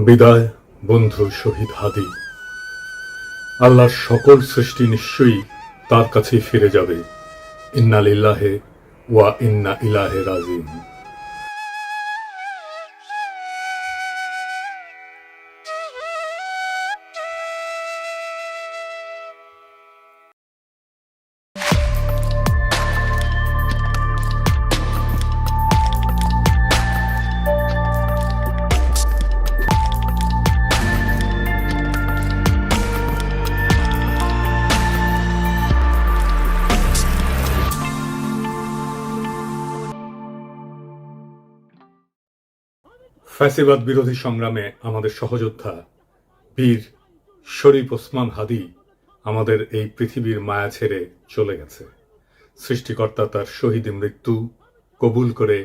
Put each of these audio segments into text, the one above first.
বিদায় বন্ধু শহীদ হাদি। আল্লাহর সকল সৃষ্টি নিশ্চয়ই তার কাছেই ফিরে যাবে। ইন্না লিল্লাহি ওয়া ইন্না ইলাইহি রাজিউন। ফ্যাসিবাদ বিরোধী সংগ্রামে আমাদের সহযোদ্ধা বীর শরীফ ওসমান হাদি আমাদের এই পৃথিবীর মায়া ছেড়ে চলে গেছে। সৃষ্টিকর্তা তার শহীদ মৃত্যু কবুল করে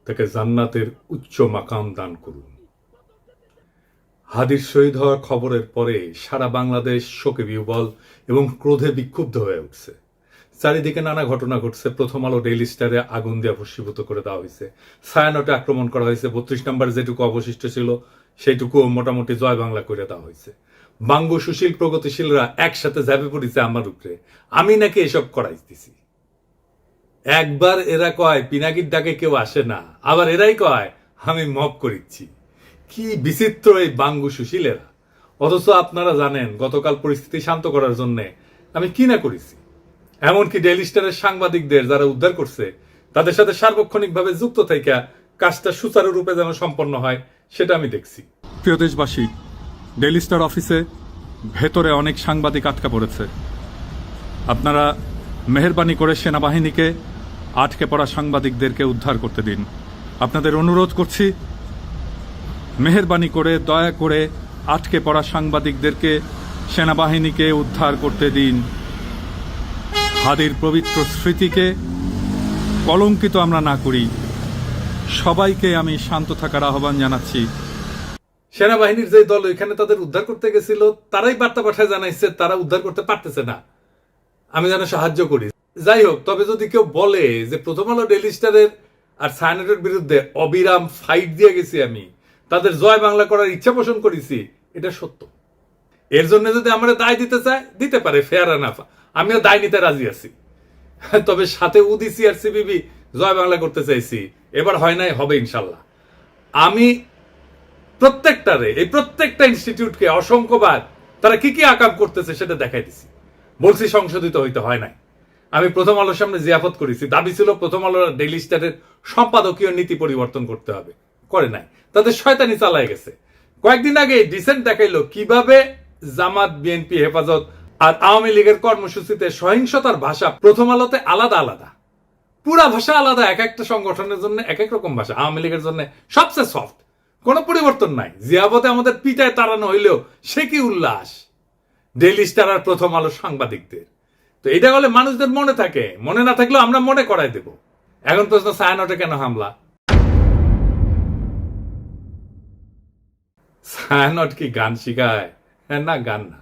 তাকে জান্নাতের উচ্চ মাকাম দান করুন। হাদির শহীদ হওয়ার খবরের পরে সারা বাংলাদেশ শোকে বিহ্বল এবং ক্রোধে বিক্ষুব্ধ হয়ে উঠছে। চারিদিকে নানা ঘটনা ঘটছে। প্রথম আলো ডেইলি স্টারে আগুন দিয়ে ভস্মীভূত করে দেওয়া হয়েছে। ছায়ানটে আক্রমণ করা হয়েছে। 32 নম্বর যেটুকু অবশিষ্ট ছিল সেইটুকু মোটামুটি জয় বাংলা করে দেওয়া হয়েছে। বাঙ্গু সুশীল প্রগতিশীলরা একসাথে ঝাঁপে পড়েছে আমার উপরে। আমি নাকি এসব করাইতেছি। একবার এরা কয় পিনাকির ডাকে কেউ আসে না, আবার এরাই কয় আমি মব করিচ্ছি। কি বিচিত্র এই বাঙ্গু সুশীলেরা। অথচ আপনারা জানেন গতকাল পরিস্থিতি শান্ত করার জন্য আমি কি না করেছি। এমনকি ডেইলি স্টারের সাংবাদিকদের যারা উদ্ধার করছে তাদের সাথে সার্বক্ষণিকভাবে যুক্ত থেকে কাজটা সুচারুরূপে যেন সম্পন্ন হয় সেটা আমি দেখছি। প্রিয় দেশবাসী, ডেইলি স্টার অফিসে ভেতরে অনেক সাংবাদিক আটকা পড়েছে। আপনারা মেহেরবানি করে সেনাবাহিনীকে আটকে পড়া সাংবাদিকদেরকে উদ্ধার করতে দিন। আপনাদের অনুরোধ করছি, মেহেরবানি করে দয়া করে আটকে পড়া সাংবাদিকদেরকে সেনাবাহিনীকে উদ্ধার করতে দিন। হাদির পবিত্র স্মৃতিকে কলঙ্কিত আমরা না করি। সবাইকে আমি শান্ত থাকার আহ্বান জানাচ্ছি। সেনাবাহিনীর যে দল এখানে তাদের উদ্ধার করতে গেছিল তারাই বার্তা পাঠায় জানাইছে তারা উদ্ধার করতে পারতেছে না, আমি যেন সাহায্য করি। যাই হোক, তবে যদি কেউ বলে যে প্রথম আলো ডেইলি স্টারের আর ছায়ানটের বিরুদ্ধে অবিরাম ফাইট দিয়ে গেছি, আমি তাদের জয় বাংলা করার ইচ্ছা পোষণ করেছি, এটা সত্য। এর জন্য যদি আমরা দায় দিতে চায় দিতে পারে, ফেয়ার এনাফ, আমিও দায় নিতে রাজি আছি। তবে সাথে উদিসি আর সিবিবি জয় বাংলা করতে চাইছি, এবার হয় নাই, হবে ইনশাল্লাহ। আমি প্রত্যেকটা ইনস্টিটিউটকে অসংখ্যবার তারা কি কি আকাম করতেছে সেটা দেখাই দিছি। বলছি সংশোধিত হইতে হয় নাই। আমি প্রথম আলোর সামনে জিয়াফত করেছি, দাবি ছিল প্রথম আলোর ডেইলি স্টারের সম্পাদকীয় নীতি পরিবর্তন করতে হবে, করে নাই। তাদের শয়তানি চালায় গেছে। কয়েকদিন আগে ডিসেন্ট দেখাইলো কিভাবে জামাত, বিএনপি, হেফাজত আর আওয়ামী লীগের কর্মসূচিতে সহিংসতার ভাষা প্রথম আলোতে আলাদা আলাদা, পুরা ভাষা আলাদা। এক একটা সংগঠনের জন্য এক এক রকম ভাষা। আওয়ামী লীগের জন্য সবচেয়ে সফট, কোনো পরিবর্তন নাই। জিয়াবতে আমাদের পিটায় তাড়ানো হইলেও সে কি উল্লাস ডেইলি স্টার আর প্রথম আলো সাংবাদিকদের। তো এটা বলে মানুষদের মনে থাকে, মনে না থাকলেও আমরা মনে করাই দেব। এখন প্রশ্ন, ছায়ানটে কেন হামলা? ছায়ানট কি গান শিখায়? না, গান না।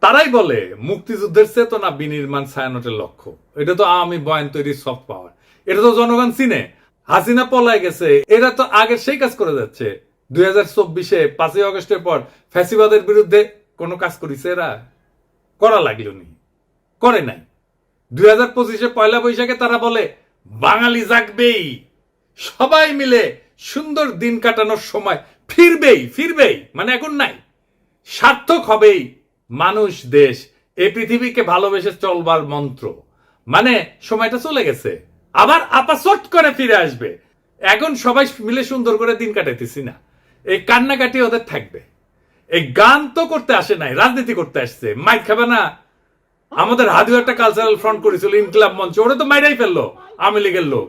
তারাই বলে মুক্তিযুদ্ধের চেতনা বিনির্মাণ ছায়ানটের লক্ষ্য। এটা তো আওয়ামী বয়ান তৈরির সফট পাওয়ার। এটা তো জনগণ চিনে। হাসিনা পলায় গেছে, এরা তো আগে সেই কাজ করে যাচ্ছে। 2024-এ 5ই আগস্টের পর ফ্যাসিবাদের বিরুদ্ধে কোনো কাজ করেছে এরা? করা লাগলো নি, করে নাই। 2025-এ পয়লা বৈশাখে তারা বলে বাঙালি জাগবেই, সবাই মিলে সুন্দর দিন কাটানোর সময় ফিরবেই, মানে এখন নাই, সার্থক হবেই মানুষ, দেশ, এই পৃথিবীকে ভালোবেসে চলবার মন্ত্র। মানে সময়টা চলে গেছে, আবার আপাচট করে ফিরে আসবে। এখন সবাই মিলে সুন্দর করে দিন কাটাইতেছি না, এই কান্নাকাটি ওদের থাকবে। এই গান তো করতে আসে নাই, রাজনীতি করতে আসছে। মাইক খাবে না? আমাদের হাদিও একটা কালচারাল ফ্রন্ট করেছিল, ইনকিলাব মঞ্চ, ওরা তো মাইরাই ফেললো আওয়ামী লীগের লোক।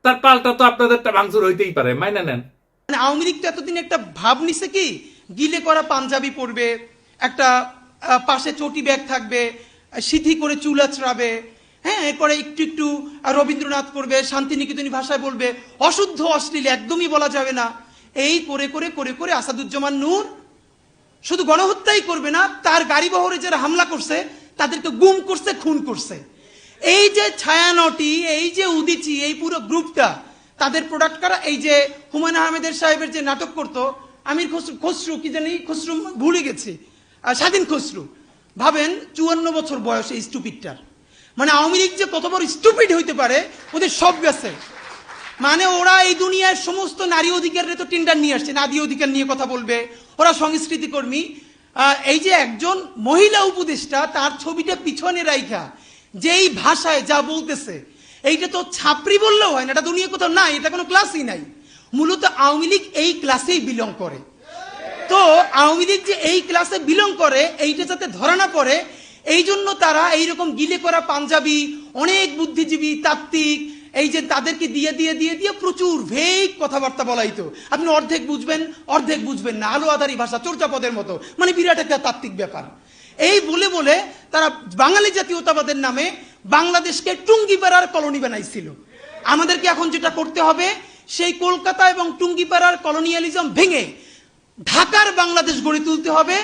তার পাল্টা তো আপনাদেরটা ভাঙচুর হইতেই পারে, মাইনা নেন। আওয়ামী লীগ তো এতদিন একটা ভাব নিছে কি, গিলে করা পাঞ্জাবি পরবে, একটা পাশে চটি ব্যাগ থাকবে, সিথি করে চুল আঁচড়াবে, হ্যাঁ, এরপরে একটু রবীন্দ্রনাথ করবে, শান্তিনিকেতনী ভাষায় বলবে, অশুদ্ধ অশ্লীল একদমই বলা যাবে না। এই করে করে করে করে আসাদুজ্জামান নূর শুধু গণহত্যাই করবে না, তার গাড়ি বহরে যারা হামলা করছে তাদেরকে গুম করছে, খুন করছে। এই যে ছায়ানটি, এই যে উদিচি, এই পুরো গ্রুপটা, তাদের প্রোডাক্ট কারা? এই যে হুমায়ুন আহমেদের সাহেবের যে নাটক করতো আমির খসরু খসরু কি জানি খসরু ভুলে গেছি, স্বাধীন খসরু, ভাবেন 54 বছর বয়স এই স্টুপিডটার। মানে আওয়ামী লীগ যে কত বড় স্টুপিড হইতে পারে ওদের সব গেছে। মানে ওরা এই দুনিয়ার সমস্ত নারী অধিকারের তো টেন্ডার নিয়ে আসছে, নারী অধিকার নিয়ে কথা বলবে, ওরা সংস্কৃতি কর্মী। এই যে একজন মহিলা উপদেষ্টা তার ছবিটা পিছনে রাইখা যেই ভাষায় যা বলতেছে, এইটা তো ছাপরি বললেও হয় না, এটা দুনিয়া কোথাও নাই, এটা কোনো ক্লাসই নাই। মূলত আওয়ামী লীগ এই ক্লাসেই বিলং করে। তো আওয়ামী লীগ যে এই ক্লাসে বিলং করে এইটা যাতে ধরা না পড়ে, এই জন্য তারা এইরকম গিলে করা পাঞ্জাবি, অনেক বুদ্ধিজীবী তাত্ত্বিক, এই যে তাদেরকে দিয়ে দিয়ে দিয়ে দিয়ে প্রচুর ভেগ কথাবার্তা বলাইতো। আপনি অর্ধেক বুঝবেন অর্ধেক বুঝবেন না, আলো আধারি ভাষা, চর্যাপদের মতো, মানে বিরাট একটা তাত্ত্বিক ব্যাপার। এই বলে বলে তারা বাঙালি জাতীয়তাবাদের নামে বাংলাদেশকে টুঙ্গিপাড়ার কলোনি বানাইছিল। আমাদেরকে এখন যেটা করতে হবে, সেই কলকাতা এবং টুঙ্গিপাড়ার কলোনিয়ালিজম ভেঙে ঢাকার বাংলাদেশ গড়ে তুলতে হবে।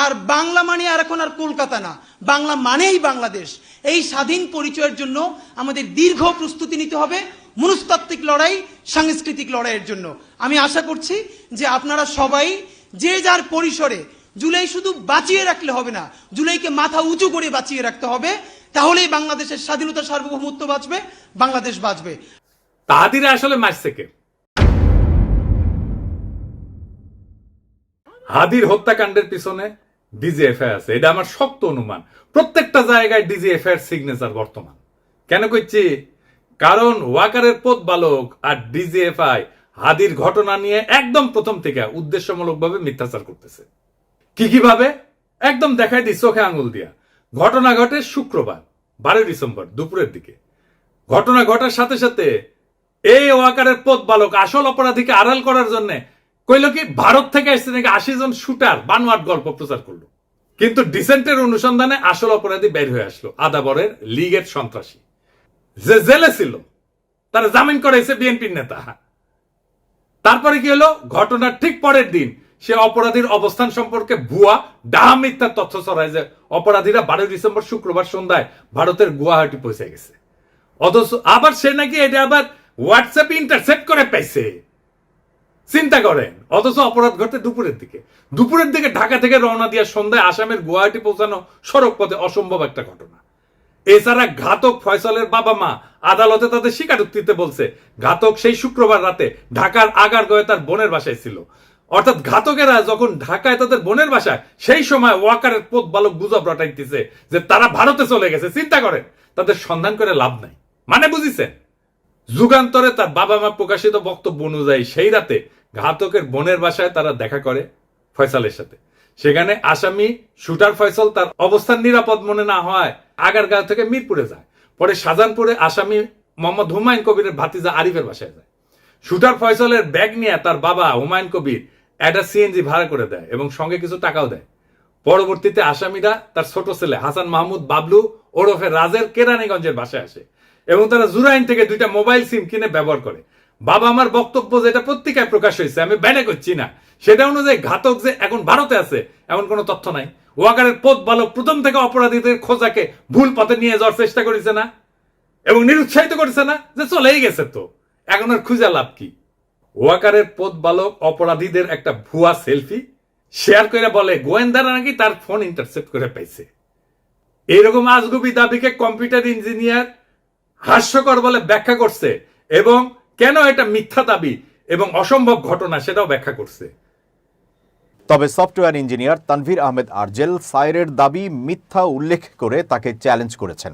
আর বাংলা মানে আর এখন আর কলকাতা না, বাংলা মানেই বাংলাদেশ। এই স্বাধীন পরিচয়ের জন্য আমাদের দীর্ঘ প্রস্তুতি নিতে হবে, মনস্তাত্ত্বিক লড়াই, সাংস্কৃতিক লড়াইয়ের জন্য। আমি আশা করছি যে আপনারা সবাই যে যার পরিসরে, জুলাই শুধু বাঁচিয়ে রাখলে হবে না, জুলাইকে মাথা উঁচু করে বাঁচিয়ে রাখতে হবে, তাহলেই বাংলাদেশের স্বাধীনতা, সার্বভৌমত্ব বাঁচবে, বাংলাদেশ বাঁচবে। তাহাদিরা আসলে মারছে কে? হাদির হত্যাকাণ্ডের পিছনে ডিজিএফআই আছে, এটা আমার শক্ত অনুমান। প্রত্যেকটা জায়গায় ডিজিএফআই এর সিগনেচার বর্তমান। কেন কইছি? কারণ ওয়াকারের পথ বালক আর ডিজিএফআই হাদির ঘটনা নিয়ে একদম প্রথম থেকে উদ্দেশ্যমূলকভাবে মিথ্যাচার করতেছে। কিভাবে? একদম দেখাই দিই চোখে আঙুল দিয়া। ঘটনা ঘটে শুক্রবার 12 ডিসেম্বর দুপুরের দিকে। ঘটনা ঘটার সাথে সাথে এই ওয়াকারের পথ বালক আসল অপরাধীকে আড়াল করার জন্য কইল কি ভারত থেকে আসছে নাকি 80 জন শুটার বানোয়াট গল্প প্রচার করলো। কিন্তু ডিসেন্টের অনুসন্ধানে আসল অপরাধী বের হয়ে আসলো, আদাবরের লীগের সন্ত্রাসী যে জেলে ছিল, তারা জামিন করাইছে বিএনপির নেতা। তারপরে কি হলো? ঘটনার ঠিক পরের দিন সে অপরাধীর অবস্থান সম্পর্কে ভুয়া ডাহা মিথ্যা তথ্য ছড়ায় যে অপরাধীরা 12 ডিসেম্বর শুক্রবার সন্ধ্যায় ভারতের গুয়াহাটি পৌঁছে গেছে। অথচ আবার সে নাকি এটা আবার হোয়াটসঅ্যাপে ইন্টারসেপ্ট করে পাইছে। চিন্তা করেন। অথচ অপরাধ ঘটে দুপুরের দিকে। দুপুরের দিকে ঢাকা থেকে রওনা দিয়ে সন্ধ্যায় আসামের গুয়াহাটি পৌঁছানো সড়ক পথে অসম্ভব একটা ঘটনা। এছাড়া ঘাতক ফয়সালের বাবা মা আদালতে তাদের স্বীকারোক্তিতে বলছে ঘাতক সেই শুক্রবার রাতে ঢাকার আগারগাঁওয়ে তার বোনের বাসায় ছিল। অর্থাৎ ঘাতকেরা যখন ঢাকায় তাদের বোনের বাসায়, সেই সময় ওয়াকারের পথ বালক গুজব রটাইতেছে যে তারা ভারতে চলে গেছে। চিন্তা করেন, তাদের সন্ধান করে লাভ নাই। মানে বুঝিছেন? যুগান্তরে তার বাবা মা প্রকাশিত বক্তব্য অনুযায়ী সেই রাতে ঘাতকের বোনের বাসায় তারা দেখা করে ফয়সালের সাথে। সেখানে আসামি শুটার ফয়সাল তার অবস্থান নিরাপদ মনে না হয় আগারগাঁও থেকে মিরপুরে যায়। পরে শাহজাহানপুরে আসামি মোহাম্মদ হুমায়ুন কবিরের ভাতিজা আরিফের বাসায় যায়। শুটার ফয়সালের ব্যাগ নিয়ে তার বাবা হুমায়ুন কবির একটা সিএনজি ভাড়া করে দেয় এবং সঙ্গে কিছু টাকাও দেয়। পরবর্তীতে আসামিরা তার ছোট ছেলে হাসান মাহমুদ বাবলু ওরফে রাজের কেরানীগঞ্জের বাসায় আসে এবং তারা জুরাইন থেকে 2টা মোবাইল সিম কিনে ব্যবহার করে। বাবা আমার বক্তব্য যেটা পত্রিকায় প্রকাশ হয়েছে, আমি ব্যানে করছি না, সেটা অনুযায়ী ঘাতক যে এখন ভারতে আছে এমন কোনো তথ্য নাই। ওয়াকারের পথ বালক প্রথম থেকে অপরাধীদের খোঁজাকে ভুল পথে নিয়ে যাওয়ার চেষ্টা করেছে না এবং নিরুৎসাহিত করেছে না যে চলেই গেছে, তো এখন আর খুঁজে লাভ কি? ওয়াকারের পথ বালক অপরাধীদের একটা ভুয়া সেলফি শেয়ার করে বলে গোয়েন্দারা নাকি তার ফোন ইন্টারসেপ্ট করে পাইছে। এইরকম আজগুবি দাবিকে কম্পিউটার ইঞ্জিনিয়ার হাস্যকর বলে ব্যাখ্যা করছে এবং কেন এটা মিথ্যা দাবি এবং অসম্ভব ঘটনা সেটাও ব্যাখ্যা করছে। তবে সফটওয়্যার ইঞ্জিনিয়ার তানভীর আহমেদ আরজেল সাইরের দাবি মিথ্যা উল্লেখ করে তাকে চ্যালেঞ্জ করেছেন।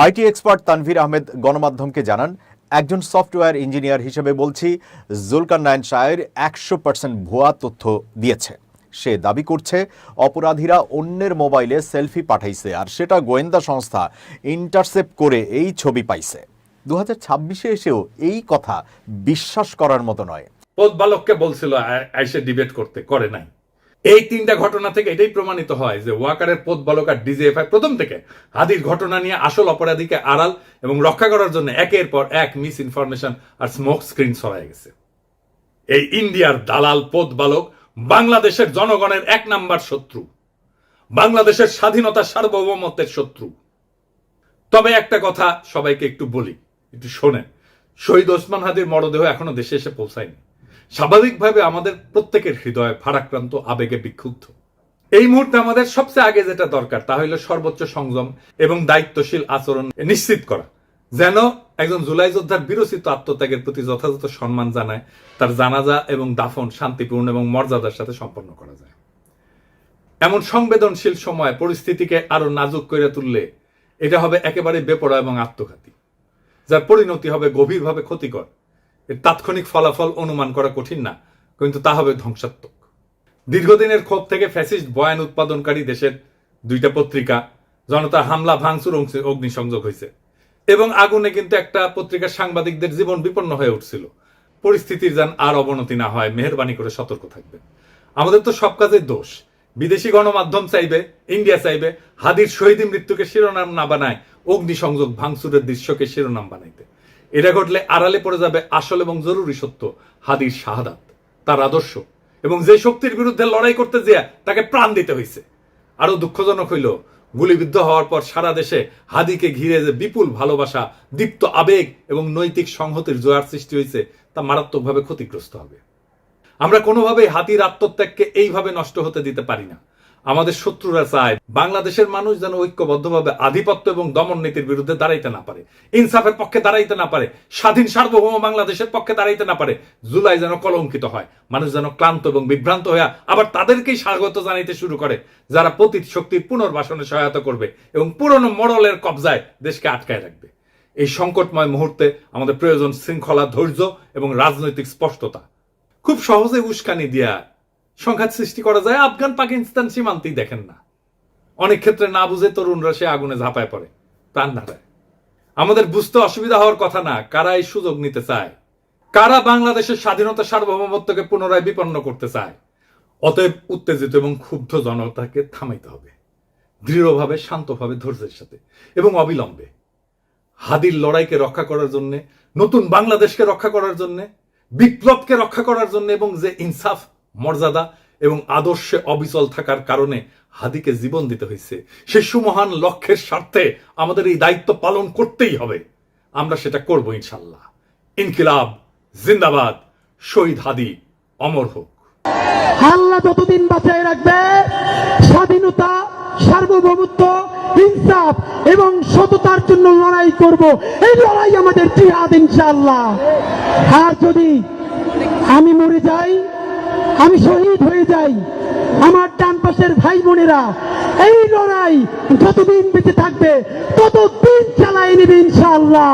আইটি এক্সপার্ট তানভীর আহমেদ গণমাধ্যমকে জানান, একজন সফটওয়্যার ইঞ্জিনিয়ার হিসেবে বলছি, জুলকারনাইন সায়ের 100% ভুয়া তথ্য দিয়েছে। সে দাবি করছে অপরাধীরা অন্যের মোবাইলে সেলফি পাঠাইছে আর সেটা গোয়েন্দা সংস্থা ইন্টারসেপ্ট করে এই ছবি পাইছে। 2026-এ এসেও এই কথা বিশ্বাস করার মতো নয়। পথ বালককে বলছিল আইসে ডিবেট করতে, করে নাই। এই 3টা ঘটনা থেকে এটাই প্রমাণিত হয় যে ওয়াকারের পথ বালক আর ডিজিএফআই প্রথম থেকে হাদির ঘটনা নিয়ে আসল অপরাধীকে আড়াল এবং রক্ষা করার জন্য একের পর এক মিস ইনফরমেশন আর স্মোক স্ক্রিন ছড়ায় গেছে। এই ইন্ডিয়ার দালাল পথ বালক বাংলাদেশের জনগণের 1 নাম্বার শত্রু, বাংলাদেশের স্বাধীনতা সার্বভৌমত্বের শত্রু। তবে একটা কথা সবাইকে একটু বলি, একটু শোনেন। শহীদ ওসমান হাদির মরদেহ এখনো দেশে এসে পৌঁছায়নি। স্বাভাবিকভাবে আমাদের প্রত্যেকের হৃদয় ভারাক্রান্ত আবেগে বিক্ষুব্ধ। এই মুহূর্তে আমাদের সবচেয়ে আগে যেটা দরকার তা হলো সর্বোচ্চ সংযম এবং দায়িত্বশীল আচরণ নিশ্চিত করা, যেন একজন জুলাই যোদ্ধার বিরচিত আত্মত্যাগের প্রতি যথাযথ সম্মান জানায় তার জানাজা এবং দাফন শান্তিপূর্ণ এবং মর্যাদার সাথে সম্পন্ন করা যায়। এমন সংবেদনশীল সময় পরিস্থিতিকে আরো নাজুক করে তুললে এটা হবে একেবারে বেপরোয়া এবং আত্মঘাতী, যার পরিণতি হবে গভীরভাবে ক্ষতিকর। এর তাৎক্ষণিক ফলাফল অনুমান করা কঠিন না, কিন্তু তা হবে ধ্বংসাত্মক। দীর্ঘদিনের ক্ষোভ থেকে ফ্যাসিস্ট বয়ান উৎপাদনকারী দেশের 2টা পত্রিকা জনতা হামলা ভাঙচুর অগ্নিসংযোগ হয়েছে এবং আগুনে কিন্তু একটা পত্রিকার সাংবাদিকদের জীবন বিপন্ন হয়ে উঠছিল। পরিস্থিতির যেন আর অবনতি না হয় মেহেরবানি করে সতর্ক থাকবেন। আমাদের তো সব কাজের দোষ। বিদেশি গণমাধ্যম চাইবে, ইন্ডিয়া চাইবে হাদির শহীদ মৃত্যুকে শিরোনাম না বানায় অগ্নিসংযোগ ভাঙচুরের দৃশ্যকে শিরোনাম বানাইতে। এটা ঘটলে আড়ালে পড়ে যাবে আসল এবং জরুরি সত্য, হাদির শাহাদাত, তার আদর্শ এবং যে শক্তির বিরুদ্ধে লড়াই করতে যেয়ে তাকে প্রাণ দিতে হয়েছে। আরো দুঃখজনক হইল গুলিবিদ্ধ হওয়ার পর সারা দেশে হাদিকে ঘিরে যে বিপুল ভালোবাসা, দীপ্ত আবেগ এবং নৈতিক সংহতির জোয়ার সৃষ্টি হয়েছে তা মারাত্মকভাবে ক্ষতিগ্রস্ত হবে। আমরা কোনোভাবেই হাদির আত্মত্যাগকে এইভাবে নষ্ট হতে দিতে পারি না। আমাদের শত্রুরা চায় বাংলাদেশের মানুষ যেন ঐক্যবদ্ধভাবে আধিপত্য এবং দমন নীতির বিরুদ্ধে দাঁড়াইতে না পারে, ইনসাফের পক্ষে দাঁড়াইতে না পারে, স্বাধীন সার্বভৌম বাংলাদেশের পক্ষে দাঁড়াইতে না পারে। জুলাই যেন কলঙ্কিত হয়, মানুষ যেন ক্লান্ত এবং বিভ্রান্ত হয়ে আবার তাদেরকেই স্বাগত জানাইতে শুরু করে যারা পতিত শক্তির পুনর্বাসনে সহায়তা করবে এবং পুরনো মডেলের কবজায় দেশকে আটকায় রাখবে। এই সংকটময় মুহূর্তে আমাদের প্রয়োজন শৃঙ্খলা, ধৈর্য এবং রাজনৈতিক স্পষ্টতা। খুব সহজে উস্কানি দিয়া সংঘাত সৃষ্টি করা যায়। আফগান পাকিস্তান সীমান্তেই দেখেন না, অনেক ক্ষেত্রে না বুঝে তরুণরা সে আগুনে ঝাঁপায় পড়ে, প্রাণ হারায়। আমাদের বুঝতে অসুবিধা হওয়ার কথা না কারা এই সুযোগ নিতে চায়, কারা বাংলাদেশের স্বাধীনতা সার্বভৌমত্বকে পুনরায় বিপন্ন করতে চায়। অতএব উত্তেজিত এবং ক্ষুব্ধ জনতাকে থামাইতে হবে, দৃঢ়ভাবে, শান্তভাবে, ধৈর্যের সাথে এবং অবিলম্বে। হাদির লড়াইকে রক্ষা করার জন্য, নতুন বাংলাদেশকে রক্ষা করার জন্য, বিপ্লবকে রক্ষা করার জন্য এবং যে ইনসাফ, মর্যাদা এবং আদর্শে অবিচল থাকার কারণে হাদিকে জীবন দিতে হয়েছে, সে সুমহান লক্ষ্যের স্বার্থে আমাদের এই দায়িত্ব পালন করতেই হবে। আমরা সেটা করব ইনশাল্লাহ। ইনকিলাব জিন্দাবাদ, শহীদ হাদি অমর হোক। আল্লাহ যতদিন বাঁচায় রাখবে, স্বাধীনতা, সার্বভৌমত্ব, ইনসাফ এবং সততার জন্য লড়াই করব। এই লড়াই আমাদের জিহাদ ইনশাআল্লাহ। আর যদি আমি মরে যাই, আমি শহীদ হয়ে যাই, আমার ডান পাশের ভাই বোনেরা এই লড়াই যতদিন বেঁচে থাকবে ততদিন চালায় নেবে ইনশাআল্লাহ।